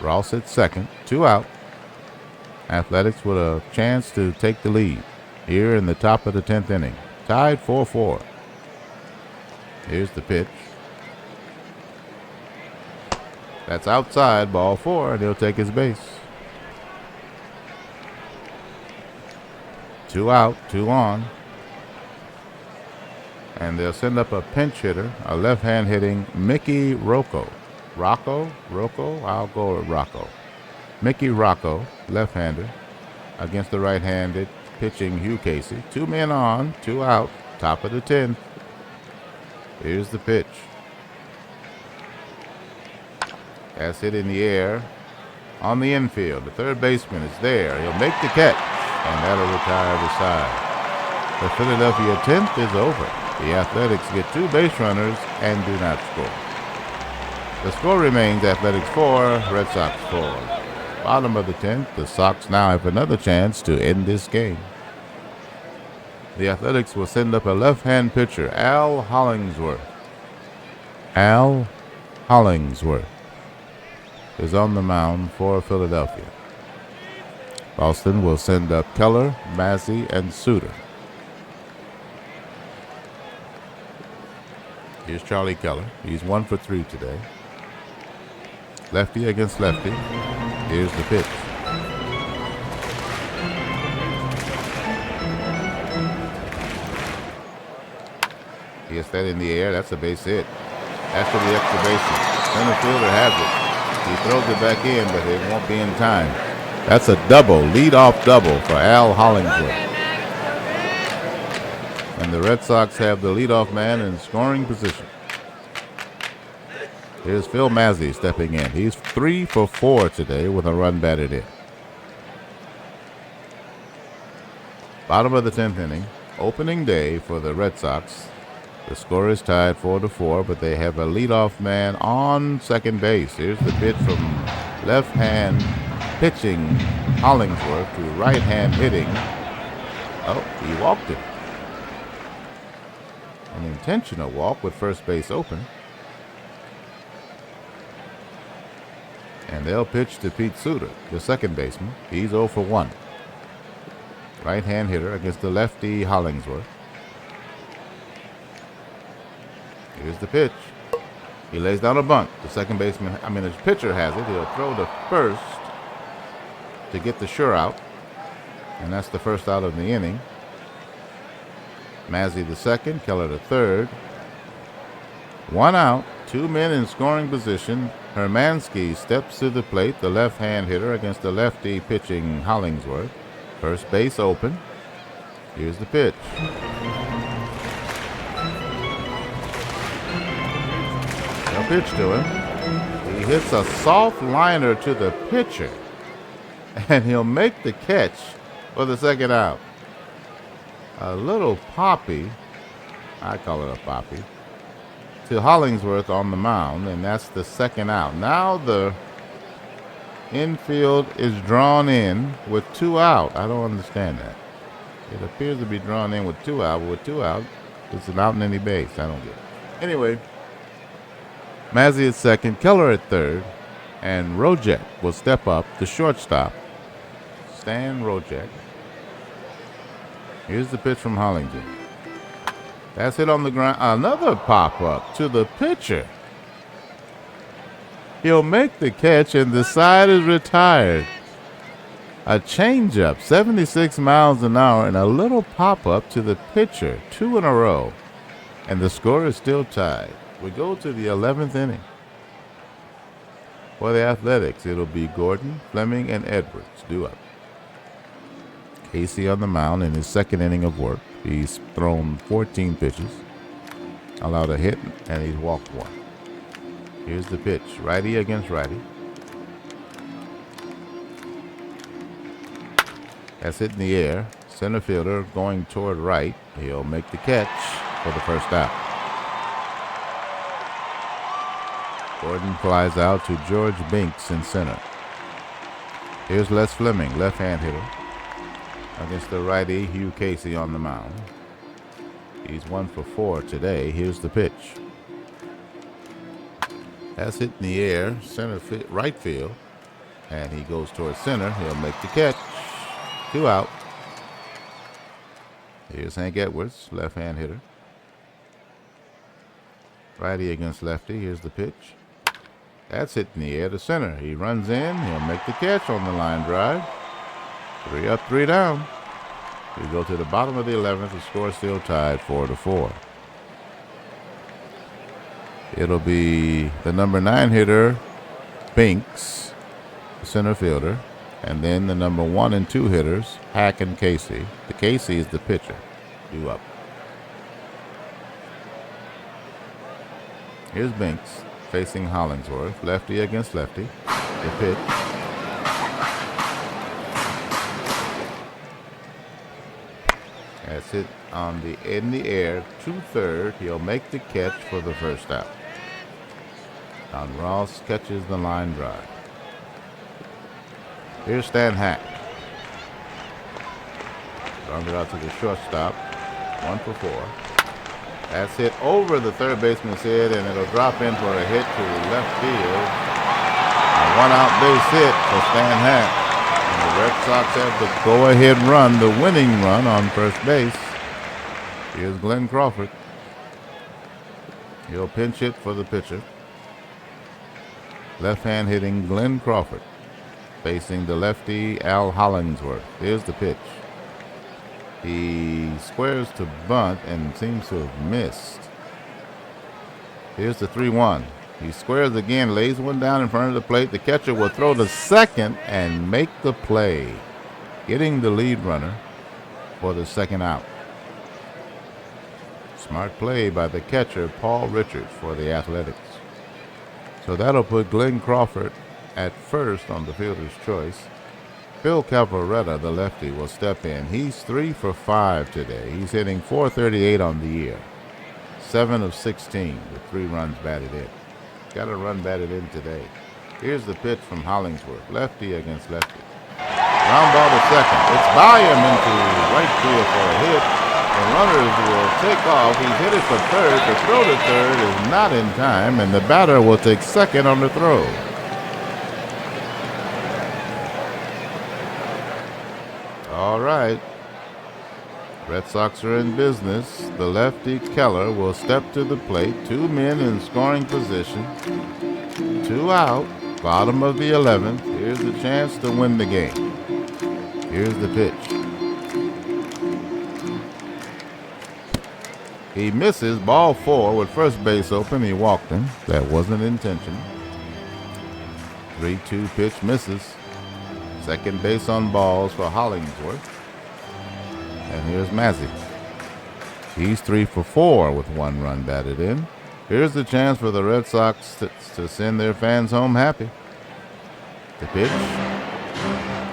Ross at second, 2 out. Athletics with a chance to take the lead here in the top of the 10th inning. Tied 4-4. Here's the pitch. That's outside, ball 4, and he'll take his base. 2 out, 2 on. And they'll send up a pinch hitter, a left-hand hitting Mickey Rocco. Rocco? I'll go with Rocco. Mickey Rocco, left-hander, against the right-handed pitching Hugh Casey. 2 men on, 2 out, top of the 10th. Here's the pitch. That's hit in the air on the infield. The third baseman is there. He'll make the catch, and that'll retire the side. The Philadelphia 10th is over. The Athletics get 2 base runners and do not score. The score remains Athletics 4, Red Sox 4. Bottom of the 10th, the Sox now have another chance to end this game. The Athletics will send up a left-hand pitcher, Al Hollingsworth. Al Hollingsworth is on the mound for Philadelphia. Boston will send up Keller, Massey, and Suter. Here's Charlie Keller. He's 1 for 3 today. Lefty against lefty. Here's the pitch. He gets that in the air. That's a base hit. After the extra bases. Center fielder has it. He throws it back in, but it won't be in time. That's a double, lead-off double for Al Hollingsworth. And the Red Sox have the leadoff man in scoring position. Here's Phil Massey stepping in. He's 3 for 4 today with a run batted in. Bottom of the 10th inning. Opening day for the Red Sox. The score is tied 4-4, but they have a leadoff man on second base. Here's the pitch from left hand pitching Hollingsworth to right hand hitting. Oh, he walked it. An intentional walk with first base open. And they'll pitch to Pete Suter, the second baseman. He's 0 for 1. Right hand hitter against the lefty Hollingsworth. Here's the pitch. He lays down a bunt. The second baseman, the pitcher has it. He'll throw to first to get the sure out. And that's the first out of the inning. Mazzy the second, Keller the third. 1 out, 2 men in scoring position. Hermansky steps to the plate, the left-hand hitter against the lefty pitching Hollingsworth. First base open. Here's the pitch. They'll pitch to him. He hits a soft liner to the pitcher, and he'll make the catch for the second out. A little poppy, I call it a poppy, to Hollingsworth on the mound, and that's the second out. Now the infield is drawn in with 2 out. I don't understand that. It appears to be drawn in with 2 out, but with 2 out, it's an out in any base. I don't get it. Anyway, Mazzy at second, Keller at third, and Rojek will step up, the shortstop, Stan Rojek. Here's the pitch from Hollingsworth. That's hit on the ground. Another pop-up to the pitcher. He'll make the catch, and the side is retired. A changeup, 76 miles an hour, and a little pop-up to the pitcher. 2 in a row. And the score is still tied. We go to the 11th inning. For the Athletics, it'll be Gordon, Fleming, and Edwards due up. Casey on the mound in his second inning of work. He's thrown 14 pitches, allowed a hit, and he's walked 1. Here's the pitch. Righty against righty. That's hit in the air. Center fielder going toward right. He'll make the catch for the first out. Gordon flies out to George Binks in center. Here's Les Fleming, left-hand hitter, against the righty Hugh Casey on the mound. He's 1 for 4 today. Here's the pitch. That's hit in the air, right field, and he goes towards center. He'll make the catch. 2 out. Here's Hank Edwards, left-hand hitter. Righty against lefty. Here's the pitch. That's hit in the air to center. He runs in. He'll make the catch on the line drive. 3 up, 3 down. We go to the bottom of the 11th. The score is still tied 4-4. It'll be the number 9 hitter, Binks, the center fielder, and then the number 1 and 2 hitters, Hack and Casey. The Casey is the pitcher, due up. Here's Binks facing Hollingsworth, lefty against lefty. The pitch. That's it in the air, 2-3. He'll make the catch for the first out. Don Ross catches the line drive. Here's Stan Hack. Grounded out to the shortstop. 1 for 4. That's hit over the third baseman's head, and it'll drop in for a hit to left field. A 1-out base hit for Stan Hack. The Red Sox have the go-ahead run, the winning run on first base. Here's Glenn Crawford. He'll pinch hit for the pitcher. Left-hand hitting Glenn Crawford, facing the lefty Al Hollingsworth. Here's the pitch. He squares to bunt and seems to have missed. Here's the 3-1. He squares again, lays one down in front of the plate. The catcher will throw to second and make the play, getting the lead runner for the second out. Smart play by the catcher, Paul Richards, for the Athletics. So that'll put Glenn Crawford at first on the fielder's choice, Phil Cavarretta, the lefty, will step in. He's 3 for 5 today. He's hitting .438 on the year. 7 of 16 with 3 runs batted in. Got a run batted in today. Here's the pitch from Hollingsworth. Lefty against lefty. Ground ball to second. It's by him into right field for a hit. The runners will take off. He's hit it for third. The throw to third is not in time, and the batter will take second on the throw. All right. Red Sox are in business. The lefty Keller will step to the plate. 2 men in scoring position. 2 out. Bottom of the 11th. Here's the chance to win the game. Here's the pitch. He misses. Ball 4 with first base open. He walked him. That wasn't intentional. 3-2 pitch misses. Second base on balls for Hollingsworth. And here's Mazzy. He's 3 for 4 with 1 run batted in. Here's the chance for the Red Sox to send their fans home happy. The pitch.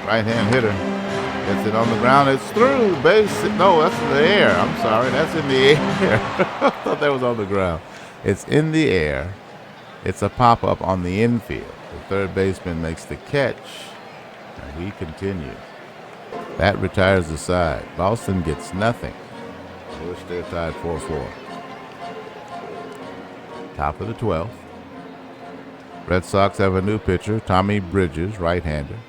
Right-hand hitter. Gets it on the ground. It's through. Base. No, that's in the air. I'm sorry. That's in the air. I thought that was on the ground. It's in the air. It's a pop-up on the infield. The third baseman makes the catch. And he continues. That retires the side. Boston gets nothing. I wish they're tied 4-4. Top of the 12th. Red Sox have a new pitcher, Tommy Bridges, right-hander.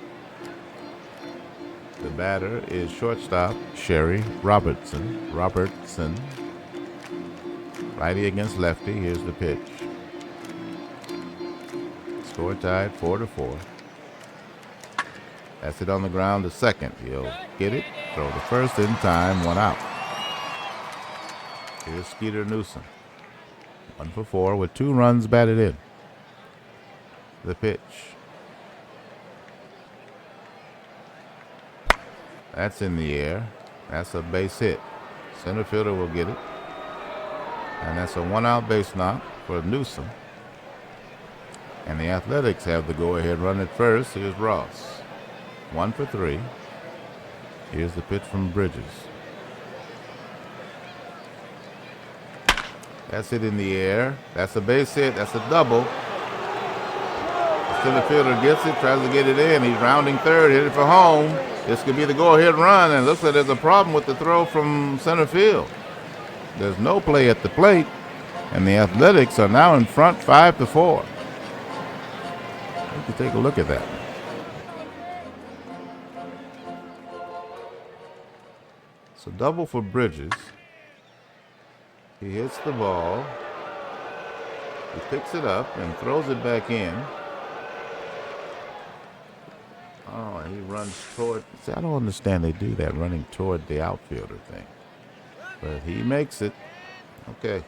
The batter is shortstop Sherry Robertson. Righty against lefty. Here's the pitch. Score tied 4-4. That's it on the ground to second. He'll get it. Throw the first in time. 1 out. Here's Skeeter Newsom. 1 for 4 with 2 runs batted in. The pitch. That's in the air. That's a base hit. Center fielder will get it. And that's a 1-out base knock for Newsom. And the Athletics have the go-ahead run at first. Here's Ross. 1 for 3. Here's the pitch from Bridges. That's it in the air. That's a base hit. That's a double. The center fielder gets it, tries to get it in. He's rounding third, hit it for home. This could be the go-ahead run, and it looks like there's a problem with the throw from center field. There's no play at the plate, and the Athletics are now in front 5-4. You can take a look at that. So double for Bridges. He hits the ball. He picks it up and throws it back in. Oh, and he runs toward. See, I don't understand they do that, running toward the outfielder thing. But he makes it. Okay.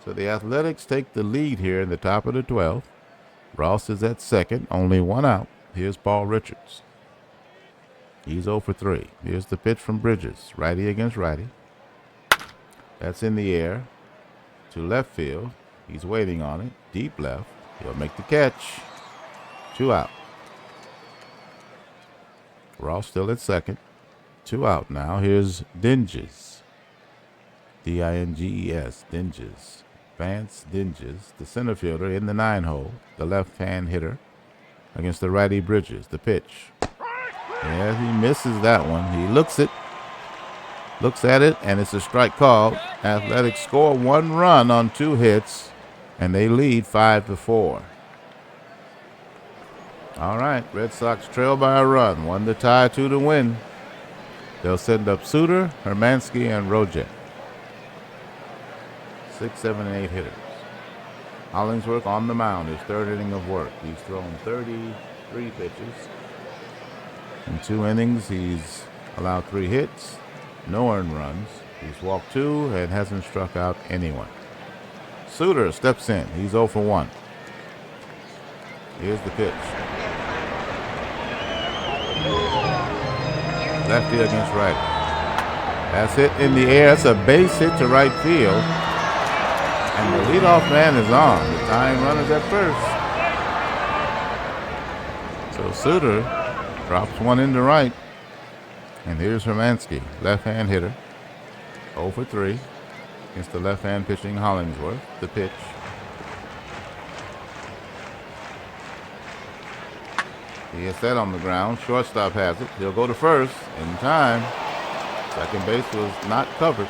So the Athletics take the lead here in the top of the 12th. Ross is at second, only 1 out. Here's Paul Richards. He's 0 for 3. Here's the pitch from Bridges. Righty against righty. That's in the air to left field. He's waiting on it. Deep left. He'll make the catch. 2 out. Ross still at second. 2 out now. Here's Dinges. D-I-N-G-E-S. Dinges. Vance Dinges, the center fielder in the 9-hole. The left-hand hitter against the righty Bridges. The pitch. Yeah, he misses that one. He looks at it, and it's a strike call. Athletics score 1 run on 2 hits, and they lead 5-4. All right, Red Sox trail by a run. 1 to tie, 2 to win. They'll send up Suter, Hermansky, and Rojek. 6, 7, and 8 hitters. Hollingsworth on the mound, his 3rd inning of work. He's thrown 33 pitches. In 2 innings, he's allowed 3 hits, no earned runs. He's walked 2 and hasn't struck out anyone. Suter steps in. He's 0 for 1. Here's the pitch. Lefty against right. That's hit in the air. That's a base hit to right field. And the leadoff man is on. The tying run is at first. So Suter Drops one into right. And here's Hermansky, left-hand hitter. 0 for 3 against the left-hand pitching Hollingsworth. The pitch. He hits that on the ground. Shortstop has it. He'll go to first in time. Second base was not covered.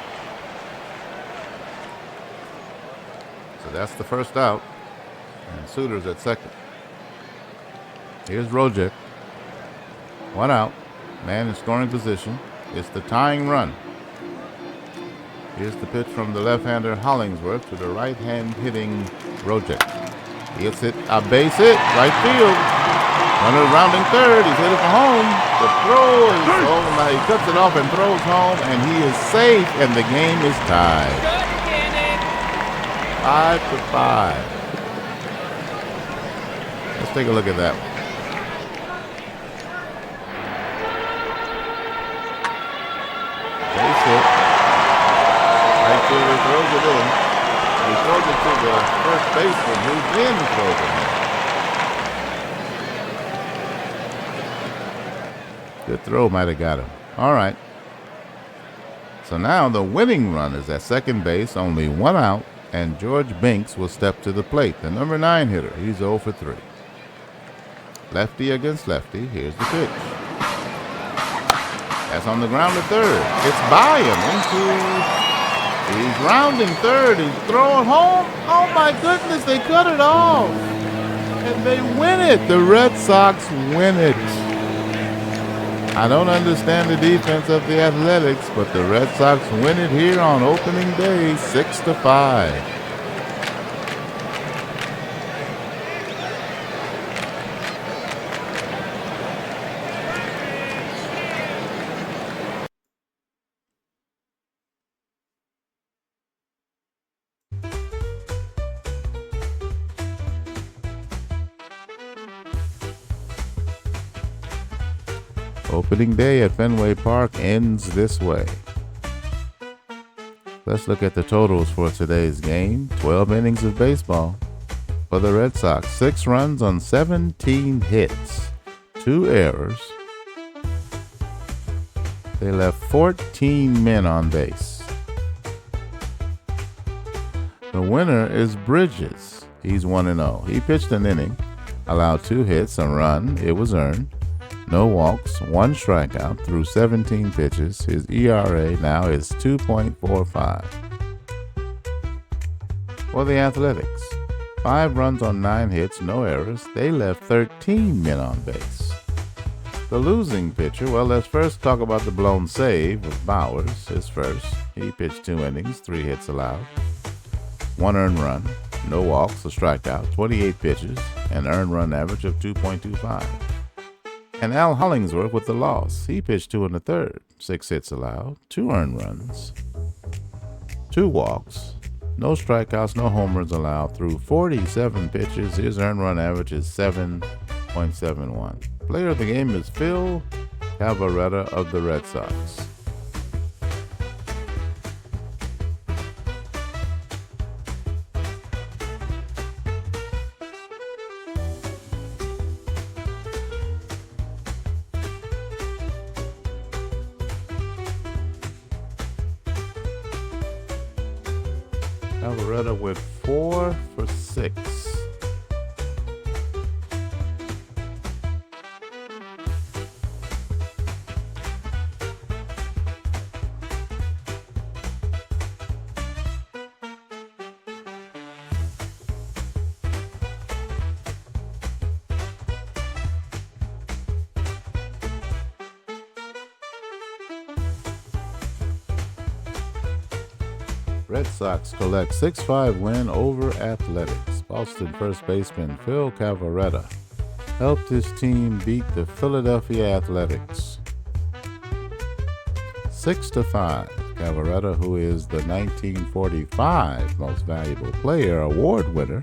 So that's the first out. And Suter's at second. Here's Rojek. 1 out. Man in scoring position. It's the tying run. Here's the pitch from the left-hander Hollingsworth to the right-hand hitting Rojek. He hits it, a base hit, right field. Runner rounding third. He's headed for home. The throw is over. He cuts it off and throws home, and he is safe, and the game is tied. 5-5. Let's take a look at that one. Base hit. Right fielder throws it in. He throws it to the first baseman, who then throws it in. Good throw, might have got him. All right. So now the winning run is at second base, only 1 out, and George Binks will step to the plate. The number 9 hitter. He's 0 for 3. Lefty against lefty. Here's the pitch. That's on the ground to third. It's by him. He's rounding third. He's throwing home. Oh my goodness, they cut it off. And they win it. The Red Sox win it. I don't understand the defense of the Athletics, but the Red Sox win it here on opening day, 6-5. Opening day at Fenway Park ends this way. Let's look at the totals for today's game. 12 innings of baseball for the Red Sox. 6 runs on 17 hits. 2 errors. They left 14 men on base. The winner is Bridges. He's 1-0. He pitched an inning, allowed 2 hits, a run. It was earned. No walks, 1 strikeout through 17 pitches. His ERA now is 2.45. For the Athletics, 5 runs on 9 hits, no errors. They left 13 men on base. The losing pitcher, well, let's first talk about the blown save of Bowers, his first. He pitched 2 innings, 3 hits allowed. 1 earned run, no walks, a strikeout, 28 pitches, an earned run average of 2.25. And Al Hollingsworth with the loss. He pitched 2 1/3, 6 hits allowed, 2 earned runs, 2 walks, no strikeouts, no homers allowed through 47 pitches. His earned run average is 7.71. Player of the game is Phil Cavarretta of the Red Sox. Cavarretta with 4 for 6. Red Sox collect 6-5 win over Athletics. Boston first baseman Phil Cavarretta helped his team beat the Philadelphia Athletics 6-5. Cavarretta, who is the 1945 Most Valuable Player award winner,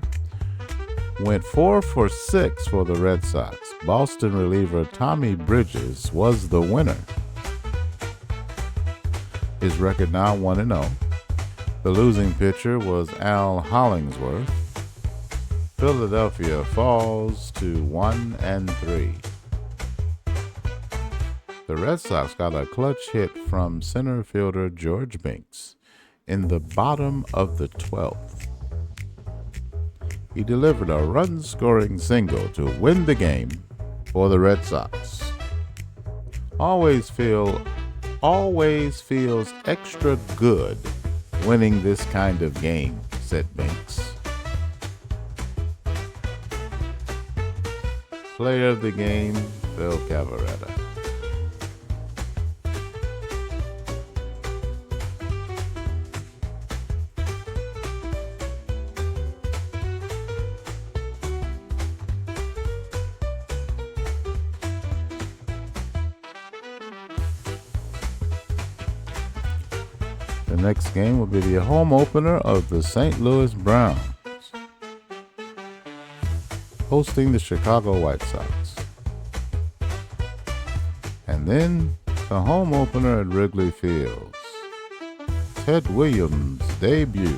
went 4 for 6 for the Red Sox. Boston reliever Tommy Bridges was the winner. His record now 1-0. The losing pitcher was Al Hollingsworth. Philadelphia falls to 1-3. The Red Sox got a clutch hit from center fielder George Binks in the bottom of the 12th. He delivered a run-scoring single to win the game for the Red Sox. Always feels extra good winning this kind of game, said Binks. Player of the game, Phil Cavarretta. The next game will be the home opener of the St. Louis Browns, hosting the Chicago White Sox. And then the home opener at Wrigley Field, Ted Williams' debut